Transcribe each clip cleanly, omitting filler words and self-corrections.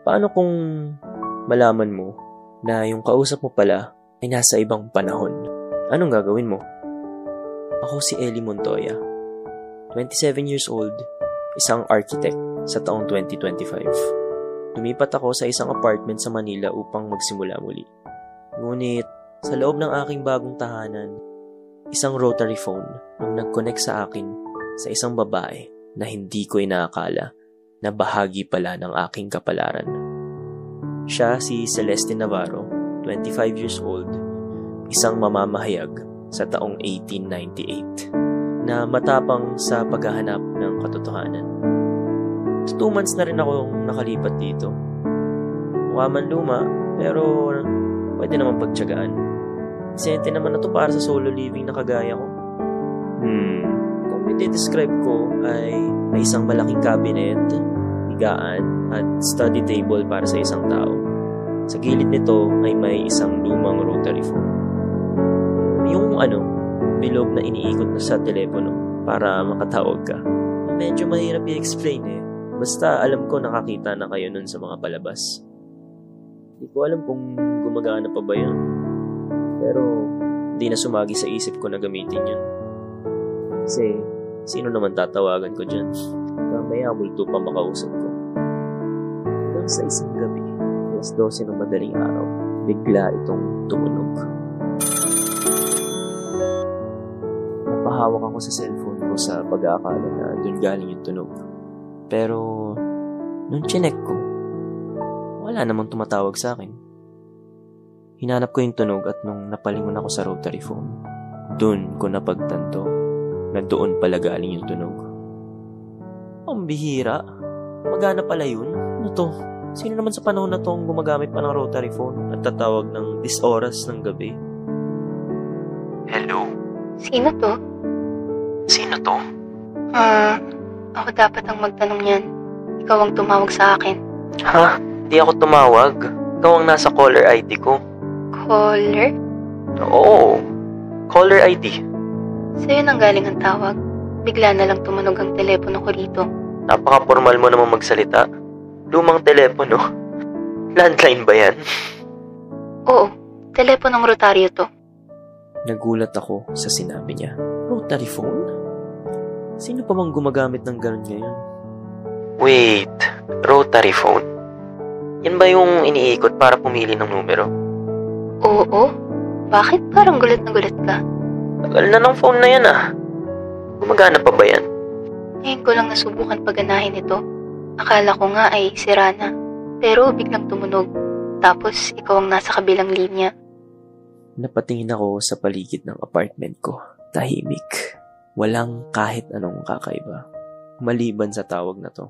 Paano kung malaman mo na yung kausap mo pala ay nasa ibang panahon? Anong gagawin mo? Ako si Ellie Montoya, 27 years old, isang architect sa taong 2025. Lumipat ako sa isang apartment sa Manila upang magsimula muli. Ngunit sa loob ng aking bagong tahanan, isang rotary phone ang nag-connect sa akin sa isang babae na hindi ko inaakala na bahagi pala ng aking kapalaran. Siya si Celeste Navarro, 25 years old, isang mamamahayag sa taong 1898 na matapang sa paghahanap ng katotohanan. 2 months na rin akong nakalipat dito. Mukha man luma, pero pwede naman pagtiyagaan. Sente naman na to para sa solo living na kagaya ko. Kung i-describe ko ay may isang malaking cabinet, higaan at study table para sa isang tao. Sa gilid nito ay may isang lumang rotary phone. Yung bilog na iniikot na sa telepono para makatawag ka. Medyo mahirap i-explain eh. Basta alam ko nakakita na kayo nun sa mga palabas. Hindi ko alam kung gumagana pa ba yun. Pero di na sumagi sa isip ko na gamitin yun. Kasi sino naman tatawagan ko dyan? Kamaya multo pa makausap ko. Hanggang sa isang gabi, alas 12 ng madaling araw, bigla itong tumunog. Napahawak ako sa cellphone ko sa pag-aakala na dun galing yung tunog. Pero nung chinek ko, wala namang tumatawag sa akin. Hinanap ko yung tunog at nung napalingon ako sa rotary phone, dun ko napagtanto na doon pala galing yung tunog. Ang bihira. Magana pala yun. Ano to? Sino naman sa panahon na to ang gumagamit pa ng rotary phone at tatawag ng 10 oras ng gabi? Hello? Sino to? Sino to? Ako dapat ang magtanong yan. Ikaw ang tumawag sa akin. Ha? Di ako tumawag. Ikaw ang nasa caller ID ko. Caller? Oo. Caller ID. Sa'yo nang galing ang tawag. Bigla na lang tumunog ang telepono ko rito. Napaka-formal mo naman magsalita. Lumang telepono. Landline ba yan? Oo. Teleponong rotaryo to. Nagulat ako sa sinabi niya. Rotary phone? Sino pa bang gumagamit ng ganun ngayon? Wait, rotary phone? Yan ba yung iniikot para pumili ng numero? Oo. Bakit parang gulat na gulat ka? Tagal na ng phone na yan ah. Gumagana pa ba yan? Ngayon ko lang nasubukan paganahin ito. Akala ko nga ay sira na. Pero biglang tumunog. Tapos ikaw ang nasa kabilang linya. Napatingin ako sa paligid ng apartment ko. Tahimik. Walang kahit anong kakaiba. Maliban sa tawag na to.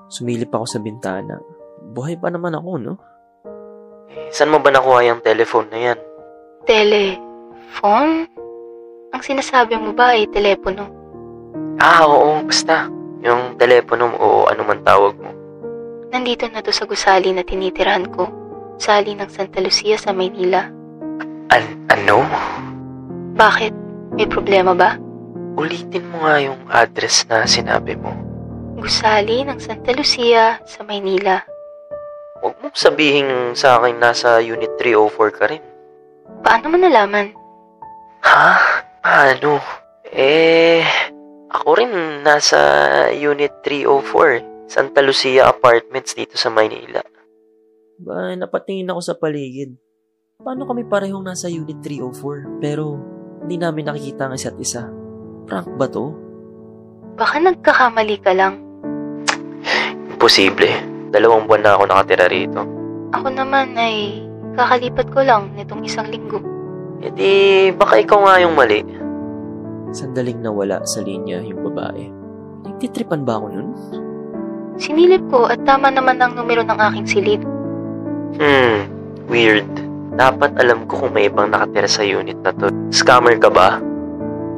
Sumilip ako sa bintana. Buhay pa naman ako, no? Saan mo ba nakuha yung telephone na yan? Telephone? Ang sinasabi mo ba ay telepono? Oo, basta. Yung telepono mo o ano man tawag mo. Nandito na to sa gusali na tinitirahan ko. Gusali ng Santa Lucia sa Maynila. Ano? Bakit? May problema ba? Ulitin mo nga yung address na sinabi mo. Gusali ng Santa Lucia sa Maynila. Huwag mong sabihin sa akin nasa Unit 304 ka rin. Paano mo nalaman? Ha? Paano? Ako rin nasa Unit 304, Santa Lucia Apartments dito sa Maynila. Ba, napatingin ako sa paligid. Paano kami parehong nasa Unit 304 pero hindi namin nakikita ang isa't isa? Prank ba to? Baka nagkakamali ka lang. Imposible. 2 buwan na ako nakatira rito. Ako naman ay kakalipat ko lang nitong 1 linggo. E di, baka ikaw nga yung mali. Sandaling nawala sa linya yung babae. Nagtitripan ba ako nun? Sinilip ko at tama naman ang numero ng aking silid. Weird. Dapat alam ko kung may ibang nakatira sa unit na to. Scammer ka ba?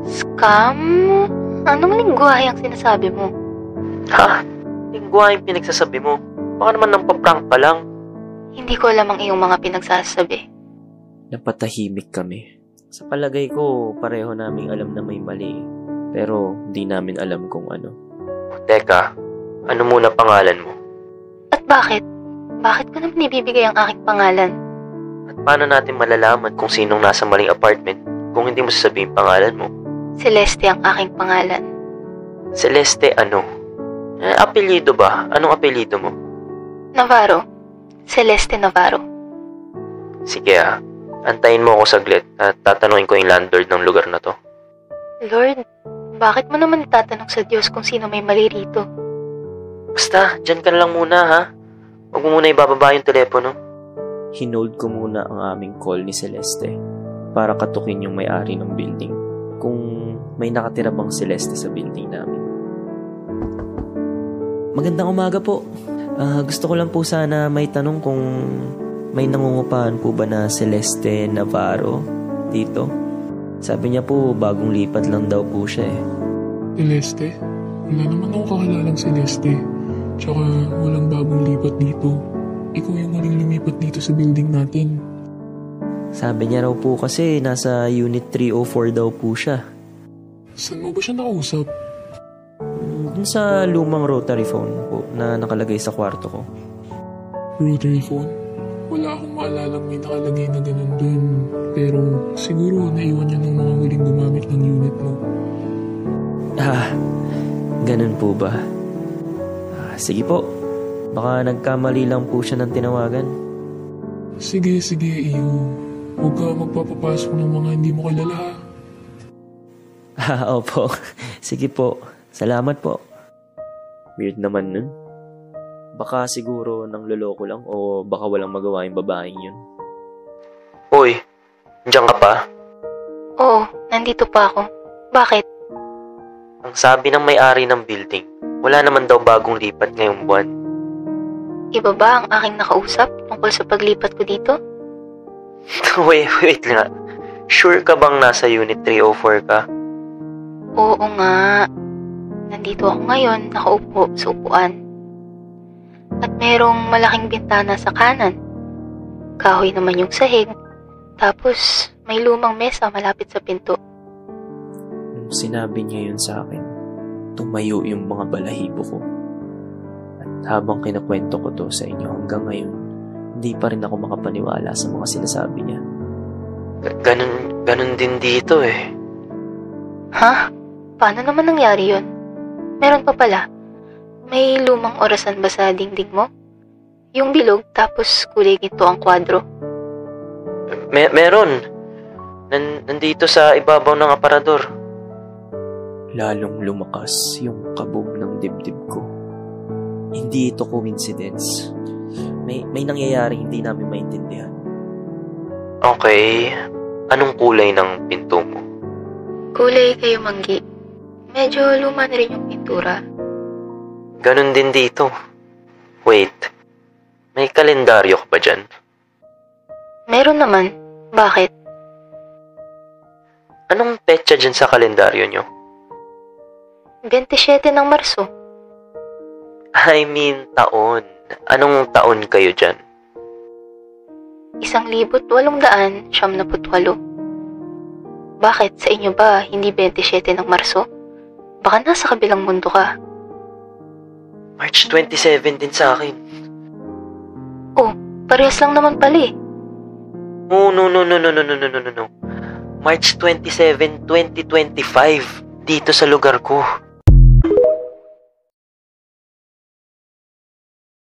Scam? Anong lingwahe ang sinasabi mo? Ha? Lingwahe yung pinagsasabi mo. Baka naman nang paprank ka lang. Hindi ko alam ang iyong mga pinagsasabi. Napatahimik kami. Sa palagay ko, pareho naming alam na may mali. Pero di namin alam kung ano. Teka, ano muna pangalan mo? At bakit? Bakit ko naman ibibigay ang aking pangalan? At paano natin malalaman kung sinong nasa maling apartment kung hindi mo sasabihin pangalan mo? Celeste ang aking pangalan. Celeste ano? Apelyido ba? Anong apelyido mo? Navarro. Celeste Navarro. Sige antayin mo ako saglit at tatanungin ko yung landlord ng lugar na to. Lord, bakit mo naman itatanong sa Diyos kung sino may mali rito? Basta, dyan ka na lang muna ha. Huwag mo muna ibababa yung telepono. Hinold ko muna ang aming call ni Celeste para katukin yung may-ari ng building kung may nakatira bang Celeste sa building namin. Magandang umaga po. Gusto ko lang po sana may tanong kung may nangungupahan po ba na Celeste Navarro dito? Sabi niya po bagong lipat lang daw po siya eh. Celeste? Wala naman ako kakalalang Celeste. Tsaka walang bagong lipat dito. Ikaw yung huling lumipat dito sa building natin. Sabi niya raw po kasi nasa Unit 304 daw po siya. Saan mo ba siya nakausap? Dun sa lumang rotary phone po na nakalagay sa kwarto ko. Rotary phone? Wala akong maalalang may nakalagay na ganun dun. Pero siguro naiwan niya ng mga huling gumamit ng unit mo. Ganun po ba? Sige po. Baka nagkamali lang po siya ng tinawagan. Sige, iyo. Huwag ka magpapapasok ng mga hindi mo kilala ha. Opo. Sige po. Salamat po. Weird naman nun. Baka siguro nang loloko lang o baka walang magawa yung babaeng yun. Uy, nandiyan ka pa? Oo, nandito pa ako. Bakit? Ang sabi ng may-ari ng building, wala naman daw bagong lipat ngayong buwan. Iba ba ang aking nakausap tungkol sa paglipat ko dito? wait nga. Sure ka bang nasa Unit 304 ka? Oo nga. Nandito ako ngayon, nakaupo sa upuan. At merong malaking bintana sa kanan. Kahoy naman yung sahig. Tapos may lumang mesa malapit sa pinto. Nung sinabi niya yun sa akin, tumayo yung mga balahibo ko. At habang kinakwento ko to sa inyo hanggang ngayon, hindi pa rin ako makapaniwala sa mga sinasabi niya. Ganun din dito eh. Ha? Paano naman nangyari yun? Meron pa pala. May lumang orasan ba sa dingding mo? Yung bilog tapos kulay ginto ang kwadro. Meron. Nandito sa ibabaw ng aparador. Lalong lumakas yung kabog ng dibdib ko. Hindi ito coincidence. May nangyayari hindi namin maintindihan. Okay. Anong kulay ng pinto mo? Kulay kayo manggi. Medyo luma na rin yung pintura. Ganun din dito. Wait. May kalendaryo ka ba dyan? Meron naman. Bakit? Anong petsa dyan sa kalendaryo nyo? 27 ng Marso. I mean, taon. Anong taon kayo dyan? 1,878. Bakit? Sa inyo ba hindi 27 ng Marso? Baka nasa kabilang mundo ka. March 27 din sa akin. Oh, parehas lang naman pala eh. Oh, no. March 27, 2025. Dito sa lugar ko.